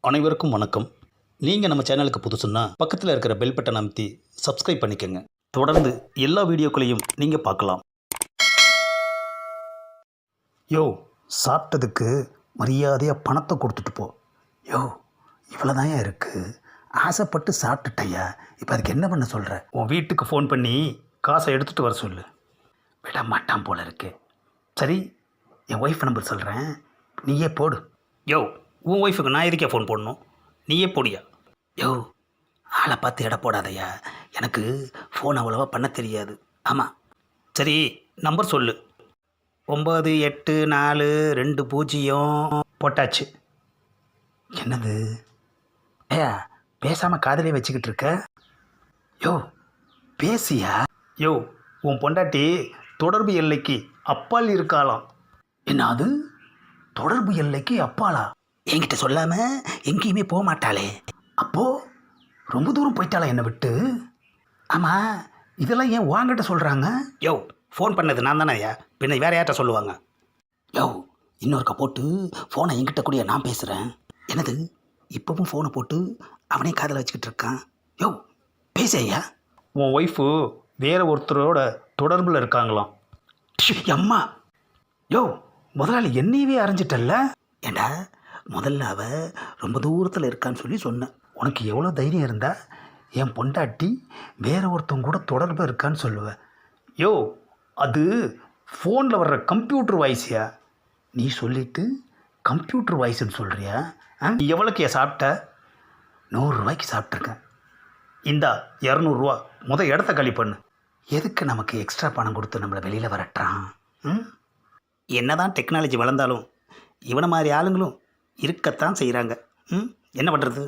அனைவருக்கும் வணக்கம். நீங்கள் நம்ம சேனலுக்கு புதுசுன்னா பக்கத்தில் இருக்கிற பெல் பட்டன் அமைத்தி சப்ஸ்கிரைப் பண்ணிக்கோங்க. தொடர்ந்து எல்லா வீடியோக்களையும் நீங்கள் பார்க்கலாம். யோ, சாப்பிட்டதுக்கு மரியாதையாக பணத்தை கொடுத்துட்டு போ. யோ, இவ்வளோதான் இருக்குது. ஆசைப்பட்டு சாப்பிட்டுட்டையா, இப்போ அதுக்கு என்ன பண்ண சொல்கிற? உன் வீட்டுக்கு ஃபோன் பண்ணி காசை எடுத்துகிட்டு வர சொல்லு. விட மாட்டான் போல இருக்கு. சரி, என் ஒய்ஃப் நம்பர் சொல்கிறேன், நீயே போடு. யோ, உன் ஒய்ஃபுக்கு நான் எதுக்கே ஃபோன் போடணும்? நீயே போடியா. யோ, ஆளை பார்த்து எடை போடாதையா, எனக்கு ஃபோன் அவ்வளோவா பண்ண தெரியாது. ஆமாம், சரி நம்பர் சொல்லு. 9842 போட்டாச்சு. என்னது? ஏயா, பேசாமல் காதலே வச்சுக்கிட்டு இருக்க? யோ, பேசியா? யோ, உன் பொண்டாட்டி தொடர்பு எல்லைக்கு அப்பால் இருக்காளாம். என்ன அது? தொடர்பு எல்லைக்கு அப்பாலா? என்கிட்ட சொல்லாமல் எங்கேயுமே போக மாட்டாளே. அப்போது ரொம்ப தூரம் போயிட்டாளா என்னை விட்டு? ஆமாம், இதெல்லாம் ஏன் வாங்கிட்ட சொல்கிறாங்க? யோ, ஃபோன் பண்ணது நான் தானே ஐயா, பின்ன வேறு யார்கிட்ட சொல்லுவாங்க? யோ, இன்னொருக்கா போட்டு ஃபோனை என்கிட்ட கூடிய நான் பேசுகிறேன். என்னது, இப்போவும் ஃபோனை போட்டு அவனே காதில் வச்சுக்கிட்டு இருக்கான். யோ, பேசையா. உன் ஒய்ஃபு வேறு ஒருத்தரோட தொடர்பில் இருக்காங்களாம். அம்மா, யோ, முதலாளி என்னையவே அரைஞ்சிட்டல்ல. ஏண்டா, முதல்ல அவ ரொம்ப தூரத்தில் இருக்கான்னு சொல்லி சொன்னேன். உனக்கு எவ்வளோ தைரியம் இருந்தா என் பொண்டாட்டி வேற ஒருத்தவங்க கூட தொடர்பு இருக்கான்னு சொல்லுவேன். யோ, அது ஃபோனில் வர்ற கம்ப்யூட்டர் வாய்ஸியா? நீ சொல்லிவிட்டு கம்ப்யூட்டர் வாய்ஸ்ன்னு சொல்கிறியா? நீ எவ்வளோக்கு சாப்பிட்ட? 100 ரூபாய்க்கு சாப்பிட்ருக்கேன். இந்தா 200 ரூபா, இடத்த காலி பண்ணு. எதுக்கு நமக்கு எக்ஸ்ட்ரா பணம் கொடுத்து நம்மளை வெளியில் வரட்டுறான்? என்னதான் டெக்னாலஜி வளர்ந்தாலும் இவனை மாதிரி ஆளுங்களும் இருக்கத்தான் செய்கிறாங்க. என்ன பண்ணுறது?